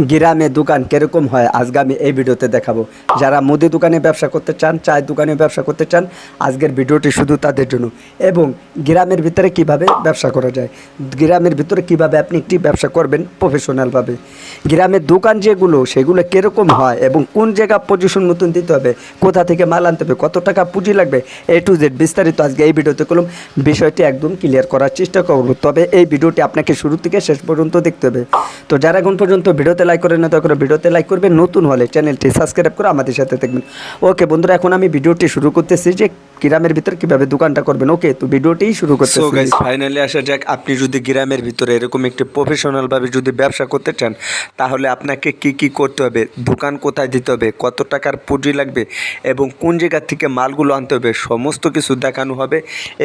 গ্রামে দোকান কিরকম হয় আজকে আমি এই ভিডিওতে দেখাবো। যারা মুদি দোকানে ব্যবসা করতে চান, চায়ের দোকানে ব্যবসা করতে চান, আজকের ভিডিওটি শুধু তাদের জন্য। এবং গ্রামের ভিতরে কিভাবে ব্যবসা করা যায়, গ্রামের ভিতরে কিভাবে আপনি একটি ব্যবসা করবেন প্রফেশনালভাবে, গ্রামের দোকান যেগুলো সেগুলো কীরকম হয় এবং কোন জায়গা পজিশন নতুন দিতে হবে, কোথা থেকে মাল আনতে হবে, কত টাকা পুঁজি লাগবে, A to Z বিস্তারিত আজকে এই ভিডিওতে করলাম। বিষয়টি একদম ক্লিয়ার করার চেষ্টা করব, তবে এই ভিডিওটি আপনাকে শুরু থেকে শেষ পর্যন্ত দেখতে হবে। তো যারা এখন পর্যন্ত ভিডিওতে লাইক করেন না, দয়া করে ভিডিওতে লাইক করবেন, নতুন হলে চ্যানেলটি সাবস্ক্রাইব করে আমাদের সাথে থাকবেন। ওকে বন্ধুরা, এখন আমি ভিডিওটি শুরু করতেছি যে গ্রামের ভিতরে কিভাবে দোকানটা করবেন। ওকে, তো ভিডিওটি শুরু করতেছি। সো গাইস, ফাইনালি আসা যাক। আপনি যদি গ্রামের ভিতরে এরকম একটি প্রফেশনালভাবে যদি ব্যবসা করতে চান, তাহলে আপনাকে কি করতে হবে, দোকান কোথায় দিতে হবে, কত টাকার পুঁজি লাগবে এবং কোন জায়গা থেকে মালগুলো আনতে হবে, সমস্ত কিছু দেখানো হবে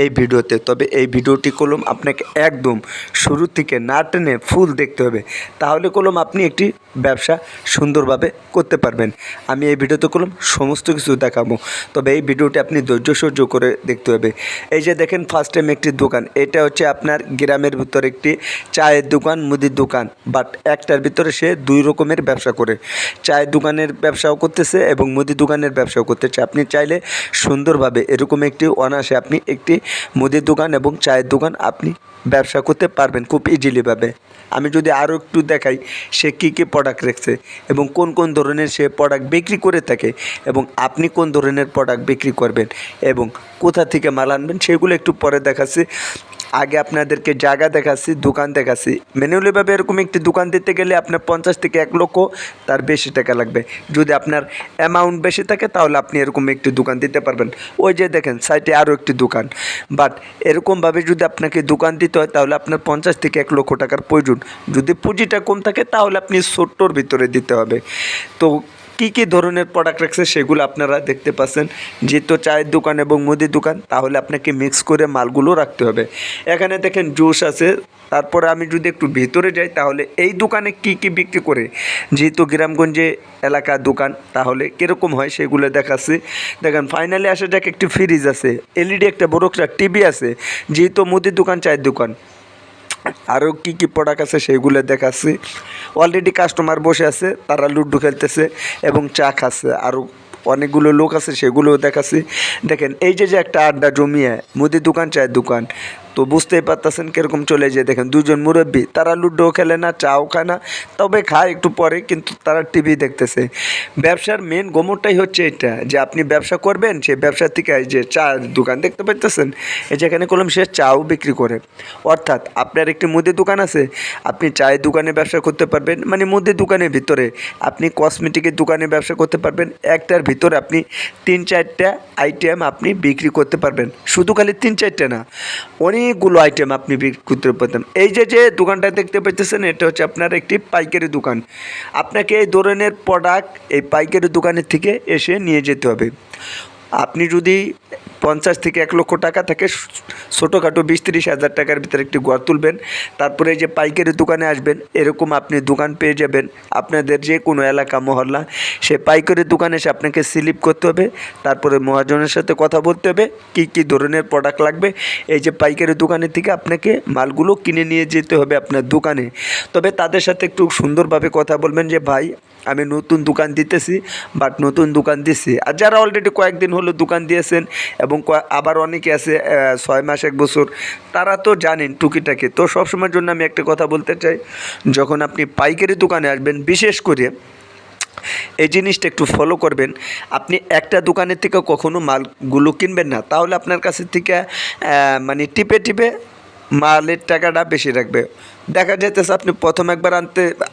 এই ভিডিওতে। তবে এই ভিডিওটি কলম আপনাকে একদম শুরু থেকে না টেনে ফুল দেখতে হবে, তাহলে কলম আপনি একটি ব্যবসা সুন্দরভাবে করতে পারবেন। আমি এই ভিডিওতে কলম সমস্ত কিছু দেখাবো, তবে এই ভিডিওটি আপনি ধৈর্য সহ্য করে দেখতে হবে। এই যে দেখেন, ফার্স্ট টাইম একটি দোকান, এটা হচ্ছে আপনার গ্রামের ভিতরে একটি চায়ের দোকান, মুদির দোকান, বাট একটার ভিতরে সে দুই রকমের ব্যবসা করে। চায়ের দোকানের ব্যবসাও করতেছে এবং মুদির দোকানের ব্যবসাও করতেছে। আপনি চাইলে সুন্দরভাবে এরকম একটি অনায়াসে আপনি একটি মুদির দোকান এবং চায়ের দোকান আপনি ব্যবসা করতে পারবেন খুব ইজিলিভাবে। আমি যদি আরও একটু দেখাই, সে কী প্রোডাক্ট রেখেছে এবং কোন কোন ধরনের সে প্রোডাক্ট বিক্রি করে থাকে এবং আপনি কোন ধরনের প্রোডাক্ট বিক্রি করবেন এবং কোথা থেকে মাল আনবেন, সেগুলো একটু পরে দেখাচ্ছি। আগে আপনাদেরকে জায়গা দেখাচ্ছি, দোকান দেখাচ্ছি। ম্যানুয়ালিভাবে এরকম একটি দোকান দিতে গেলে আপনার 50 থেকে 1 লক্ষ তার বেশি টাকা লাগবে। যদি আপনার অ্যামাউন্ট বেশি থাকে তাহলে আপনি এরকম একটি দোকান দিতে পারবেন। ওই যে দেখেন সাইডে আরও একটি দোকান, বাট এরকমভাবে যদি আপনাকে দোকান দিতে হয় তাহলে আপনার 50 থেকে 1 লক্ষ টাকার প্রয়োজন। যদি পুঁজিটা কম থাকে তাহলে আপনি ছোট্টর ভিতরে দিতে হবে। তো কী ধরনের প্রোডাক্ট রাখছে সেগুলো আপনারা দেখতে পাচ্ছেন। যেহেতু চায়ের দোকান এবং মুদির দোকান, তাহলে আপনাকে মিক্স করে মালগুলো রাখতে হবে। এখানে দেখেন জুস আছে। তারপরে আমি যদি একটু ভিতরে যাই, তাহলে এই দোকানে কি বিক্রি করে, যেহেতু গ্রামগঞ্জে এলাকার দোকান, তাহলে কীরকম হয় সেগুলো দেখাচ্ছি। দেখেন, ফাইনালি আসা যাক, একটি ফ্রিজ আছে, LED একটা বড় একটা টিভি আছে, যেহেতু মুদির দোকান, চায়ের দোকান। আরও কি প্রোডাক্ট আছে সেগুলো দেখাচ্ছি। অলরেডি কাস্টমার বসে আছে, তারা লুডো খেলতেছে এবং চা খাচ্ছে। আরও অনেকগুলো লোক আছে, সেগুলোও দেখাচ্ছি। দেখেন, এই যে একটা আড্ডা জমিয়ে মুদি দোকান, চায়ের দোকান, তো বুঝতেই পারতেছেন কীরকম চলে যায়। দেখেন, দুজন মুরব্বী, তারা লুডো খেলে না, চাও খায় না, তবে খায় একটু পরে, কিন্তু তারা টিভি দেখতেছে। ব্যবসার মেন গোমরটাই হচ্ছে এটা, যে আপনি ব্যবসা করবেন, সেই ব্যবসা থেকে এই যে চায়ের দোকান দেখতে পাচ্ছেন, এই যেখানে কলম সে চাও বিক্রি করে। অর্থাৎ আপনার একটি মুদির দোকান আছে, আপনি চায়ের দোকানে ব্যবসা করতে পারবেন, মানে মুদির দোকানের ভিতরে আপনি কসমেটিকের দোকানে ব্যবসা করতে পারবেন। একটার ভিতরে আপনি 3-4টা আইটেম আপনি বিক্রি করতে পারবেন। শুধু খালি 3-4টা না, অনেকগুলো আইটেম আপনি বিক্রি করতে পারতেন। এই যে দোকানটা দেখতে পাচ্ছেন, এটা হচ্ছে আপনার একটি পাইকারি দোকান। আপনাকে এই ধরনের প্রোডাক্ট এই পাইকারি দোকানের থেকে এসে নিয়ে যেতে হবে। আপনি যদি 50 থেকে 1 লক্ষ টাকা থাকে, ছোটোখাটো 20-30 হাজার টাকার ভিতরে একটি ঘর তুলবেন। তারপরে এই যে পাইকারি দোকানে আসবেন, এরকম আপনি দোকান পেয়ে যাবেন আপনাদের যে কোনো এলাকা, মহল্লা। সে পাইকারি দোকানে এসে আপনাকে স্লিপ করতে হবে, তারপরে মহাজনের সাথে কথা বলতে হবে কী ধরনের প্রোডাক্ট লাগবে। এই যে পাইকারি দোকানের থেকে আপনাকে মালগুলো কিনে নিয়ে যেতে হবে আপনার দোকানে। তবে তাদের সাথে একটু সুন্দরভাবে কথা বলবেন যে, ভাই আমি নতুন দোকান দিতেছি, বাট নতুন দোকান দিচ্ছি। আর যারা অলরেডি কয়েকদিন হলো দোকান দিয়েছেন এবং আবার অনেকে আছে 6 মাস 1 বছর, তারা তো জানেন টুকিটাকি। তো সবসময়ের জন্য আমি একটা কথা বলতে চাই, যখন আপনি পাইকারি দোকানে আসবেন, বিশেষ করে এই জিনিসটা একটু ফলো করবেন। আপনি একটা দোকানের থেকে কখনো মালগুলো কিনবেন না, তাহলে আপনার কাছে থেকে মানে টিপে মালের টাকাটা বেশি রাখবে। দেখা যাইতেছে আপনি প্রথম একবার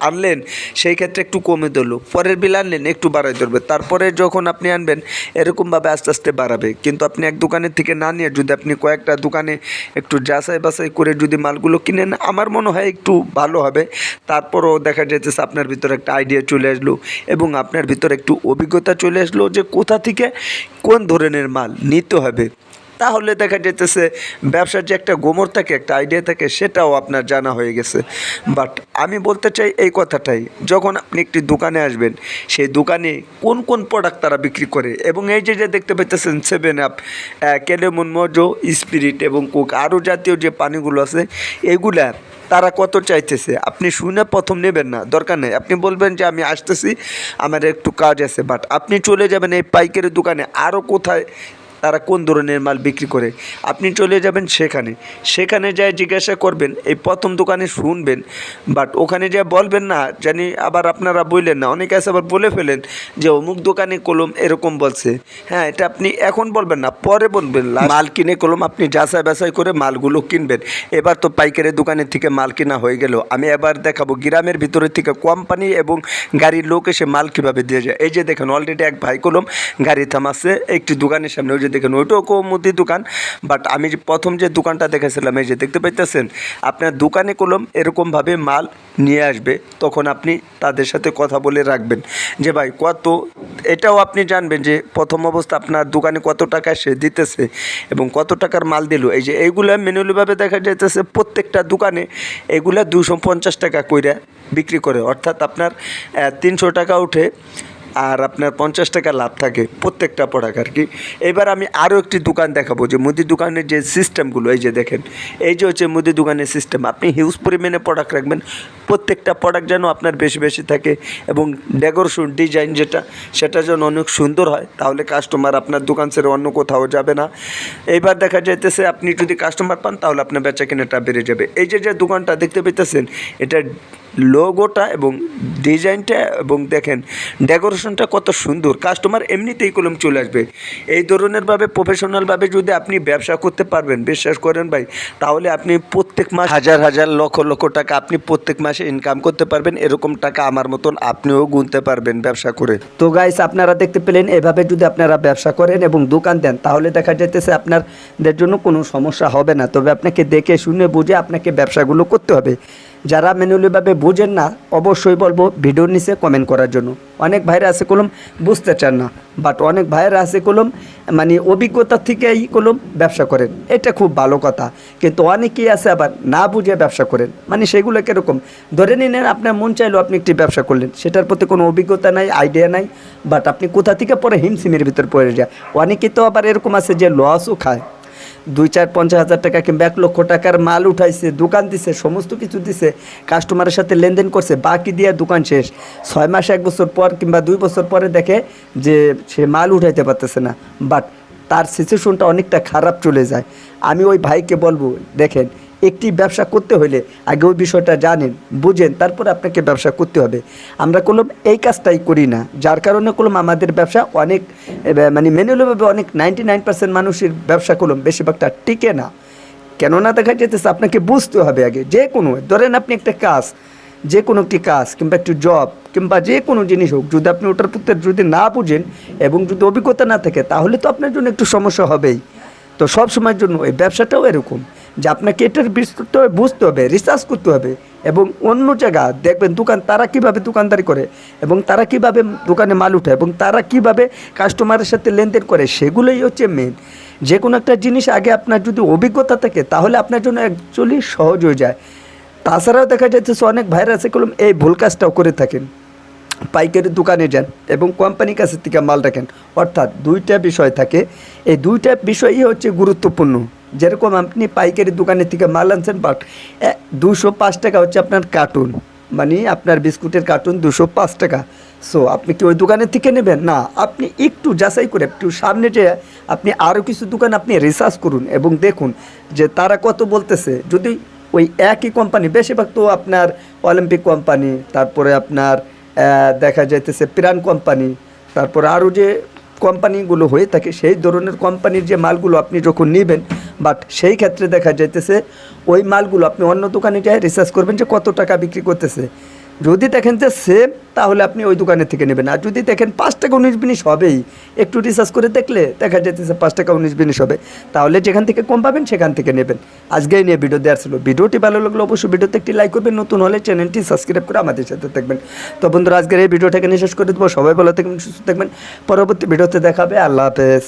আনলেন, সেই ক্ষেত্রে একটু কমে ধরলো, পরের বিল আনলেন একটু বাড়াই ধরবে, তারপরে যখন আপনি আনবেন এরকমভাবে আস্তে আস্তে বাড়াবে। কিন্তু আপনি এক দোকানের থেকে না নিয়ে যদি আপনি কয়েকটা দোকানে একটু যাচাই বাছাই করে যদি মালগুলো কিনেন, আমার মনে হয় একটু ভালো হবে। তারপরও দেখা যাইতেছে আপনার ভিতরে একটা আইডিয়া চলে আসলো এবং আপনার ভিতরে একটু অভিজ্ঞতা চলে আসলো যে কোথা থেকে কোন ধরনের মাল নিতে হবে। তাহলে দেখা যেতেছে ব্যবসার যে একটা গোমর থাকে, একটা আইডিয়া থাকে, সেটাও আপনার জানা হয়ে গেছে। বাট আমি বলতে চাই এই কথাটাই, যখন আপনি একটি দোকানে আসবেন, সেই দোকানে কোন কোন প্রোডাক্ট তারা বিক্রি করে, এবং এই যে দেখতে পাইতেছেন 7 আপ, কেলেমন মজো, স্পিরিট এবং কোক, আরও জাতীয় যে পানিগুলো আছে, এগুলা তারা কত চাইতেছে আপনি শুনে প্রথম নেবেন না, দরকার নেই। আপনি বলবেন যে আমি আসতেছি, আমার একটু কাজ আছে, বাট আপনি চলে যাবেন এই পাইকারি দোকানে, আরও কোথায় তারা কোন ধরনের মাল বিক্রি করে, আপনি চলে যাবেন সেখানে যায় জিজ্ঞাসা করবেন, এই প্রথম দোকানে শুনবেন, বাট ওখানে যা বলবেন না জানি আবার আপনারা বললেন না, অনেকে আছে আবার বলে ফেলেন যে অমুক দোকানে কলম এরকম বলছে। হ্যাঁ, এটা আপনি এখন বলবেন না, পরে বলবেন। মাল কিনে কলম আপনি যাচাই বাছাই করে মালগুলো কিনবেন। এবার তো পাইকারি দোকানের থেকে মাল কিনা হয়ে গেল, আমি এবার দেখাবো গ্রামের ভিতরে থেকে কোম্পানি এবং গাড়ির লোক এসে মাল কীভাবে দিয়ে যায়। এই যে দেখেন অলরেডি এক ভাই কলম গাড়ি থামাচ্ছে একটি দোকানের সামনে, ওই যে দেখেন ওইটাও মুদি দোকান। বাট আমি যে প্রথম যে দোকানটা দেখেছিলাম, এই যে দেখতে পাইতেছেন, আপনার দোকানে কলম এরকমভাবে মাল নিয়ে আসবে, তখন আপনি তাদের সাথে কথা বলে রাখবেন যে ভাই কত, এটাও আপনি জানবেন যে প্রথম অবস্থা আপনার দোকানে কত টাকা সে দিতেছে এবং কত টাকার মাল দিল। এই যে এইগুলা ম্যানুয়ালিভাবে দেখা যাইতেছে প্রত্যেকটা দোকানে এগুলা 250 টাকা কইরা বিক্রি করে, অর্থাৎ আপনার 300 টাকা উঠে আর আপনার 50 টাকা লাভ থাকে প্রত্যেকটা প্রোডাক্ট আর কি। এবার আমি আরও একটি দোকান দেখাবো যে মুদি দোকানের যে সিস্টেমগুলো, এই যে দেখেন, এই যে হচ্ছে মুদি দোকানের সিস্টেম। আপনি হিউজ পরিমাণে প্রোডাক্ট রাখবেন, প্রত্যেকটা প্রোডাক্ট যেন আপনার বেশি বেশি থাকে এবং ডেকোরেশন ডিজাইন সেটা যেন অনেক সুন্দর হয়, তাহলে কাস্টমার আপনার দোকান ছেড়ে অন্য কোথাও যাবে না। এইবার দেখা যাইতেছে আপনি যদি কাস্টমার পান তাহলে আপনার বেচা কেনাটা বেড়ে যাবে। এই যে দোকানটা দেখতে পেতেছেন, এটা লোগোটা এবং ডিজাইনটা এবং দেখেন ডেকোরেশনটা কত সুন্দর, কাস্টমার এমনিতেই কলম চলে আসবে। এই ধরনেরভাবে প্রফেশনালভাবে যদি আপনি ব্যবসা করতে পারবেন, বিশ্বাস করেন ভাই, তাহলে আপনি প্রত্যেক মাস হাজার হাজার লক্ষ লক্ষ টাকা আপনি প্রত্যেক মাসে ইনকাম করতে পারবেন। এরকম টাকা আমার মতন আপনিও গুনতে পারবেন ব্যবসা করে। তো গাইস, আপনারা দেখতে পেলেন, এভাবে যদি আপনারা ব্যবসা করেন এবং দোকান দেন, তাহলে দেখা যাইতেছে আপনাদের জন্য কোনো সমস্যা হবে না। তবে আপনাকে দেখে শুনে বুঝে আপনাকে ব্যবসাগুলো করতে হবে। যারা ম্যানুয়ালিভাবে বুঝেন না, অবশ্যই বলবো ভিডিওর নিচে কমেন্ট করার জন্য। অনেক ভাইরা আছে কলম বুঝতে চান না, বাট অনেক ভাইরা আছে কলম মানে অভিজ্ঞতা থেকেই কলম ব্যবসা করেন, এটা খুব ভালো কথা। কিন্তু অনেকেই আছে আবার না বুঝে ব্যবসা করেন, মানে সেগুলো কীরকম, ধরে নিন আপনার মন চাইলো আপনি একটি ব্যবসা করলেন, সেটার প্রতি কোনো অভিজ্ঞতা নাই, আইডিয়া নাই, বাট আপনি কোথা থেকে পরে হিমশিমের ভিতর পড়ে যায়। অনেকেই তো আবার এরকম আছে যে লসও খায়, 2-4-50 হাজার টাকা কিংবা 1 লক্ষ টাকার মাল উঠাইছে, দোকান দিছে, সমস্ত কিছু দিছে, কাস্টমারের সাথে লেনদেন করছে, বাকি দিয়ে দোকান শেষ। 6 মাস 1 বছর পর কিংবা 2 বছর পরে দেখে যে সে মাল উঠাইতে পারতেছে না, বাট তার সিচুয়েশনটা অনেকটা খারাপ চলে যায়। আমি ওই ভাইকে বলবো, দেখেন, একটি ব্যবসা করতে হলে আগে ওই বিষয়টা জানেন, বুঝেন, তারপরে আপনাকে ব্যবসা করতে হবে। আমরা কলম এই কাজটাই করি না, যার কারণে কলম আমাদের ব্যবসা অনেক মানে ম্যানুয়ালিভাবে অনেক 99% মানুষের ব্যবসা কলম বেশিরভাগটা টিকে না। কেননা দেখা যেতেছে আপনাকে বুঝতে হবে আগে, যে কোনো ধরেন আপনি একটা কাজ, যে কোনো একটি কাজ কিংবা একটি জব কিংবা যে কোনো জিনিস হোক, যদি আপনি ওটার প্রতি যদি না বুঝেন এবং যদি অভিজ্ঞতা না থাকে, তাহলে তো আপনার জন্য একটু সমস্যা হবেই। তো সব সময়ের জন্য এই ব্যবসাটাও এরকম যে আপনাকে এটার বিস্তৃত বুঝতে হবে, রিসার্চ করতে হবে এবং অন্য জায়গা দেখবেন দোকান তারা কিভাবে দোকানদারি করে এবং তারা কিভাবে দোকানে মাল উঠায় এবং তারা কিভাবে কাস্টমারের সাথে লেনদেন করে, সেগুলোই হচ্ছে মেন। যে কোনো একটা জিনিস আগে আপনার যদি অভিজ্ঞতা থাকে, তাহলে আপনার জন্য অ্যাকচুয়ালি সহজ হয়ে যায়। তাছাড়াও দেখা যাচ্ছে অনেক ভাইরা আছে কলম এই ভুল কাজটাও করে থাকেন, পাইকারি দোকানে যান এবং কোম্পানির কাছে থেকে মাল রাখেন, অর্থাৎ দুইটা বিষয় থাকে। এই দুইটা বিষয়ই হচ্ছে গুরুত্বপূর্ণ। যেরকম আপনি পাইকারি দোকানের থেকে মাল আনছেন, বাট 205 টাকা হচ্ছে আপনার কার্টুন, মানে আপনার বিস্কুটের কার্টুন 205 টাকা। সো আপনি কি ওই দোকানের থেকে নেবেন? না, আপনি একটু যাচাই করে একটু সামনে যে আপনি আরও কিছু দোকান আপনি রিসার্চ করুন এবং দেখুন যে তারা কত বলতেছে। যদি ওই একই কোম্পানি, বেশিরভাগ তো আপনার অলিম্পিক কোম্পানি, তারপরে আপনার দেখা যাইতেছে প্রাণ কোম্পানি, তারপরে আরও যে কোম্পানিগুলো হয়ে থাকে, সেই ধরনের কোম্পানির যে মালগুলো আপনি যখন নেবেন, বাট সেই ক্ষেত্রে দেখা যাইতেছে ওই মালগুলো আপনি অন্য দোকানে যাই রিসার্চ করবেন যে কত টাকা বিক্রি করতেছে। যদি দেখেন যে সেম, তাহলে আপনি ওই দোকানের থেকে নেবেন। আর যদি দেখেন 5 টাকা 19 হবেই, একটু রিসার্চ করে দেখলে দেখা যাইতেছে 5 টাকা 19 হবে, তাহলে যেখান থেকে কম পাবেন সেখান থেকে নেবেন। আজকেই নিয়ে ভিডিও দেওয়ার ছিল। ভিডিওটি ভালো লাগলে অবশ্যই ভিডিওতে একটি লাইক করবেন, নতুন হলে চ্যানেলটি সাবস্ক্রাইব করে আমাদের সাথে থাকবেন। তো বন্ধুরা, আজকের এই ভিডিওটাকে শেষ করে দেবো। সবাই ভালো থাকবেন, সুস্থ থাকবেন। পরবর্তী ভিডিওতে দেখাবে। আল্লাহ হাফেজ।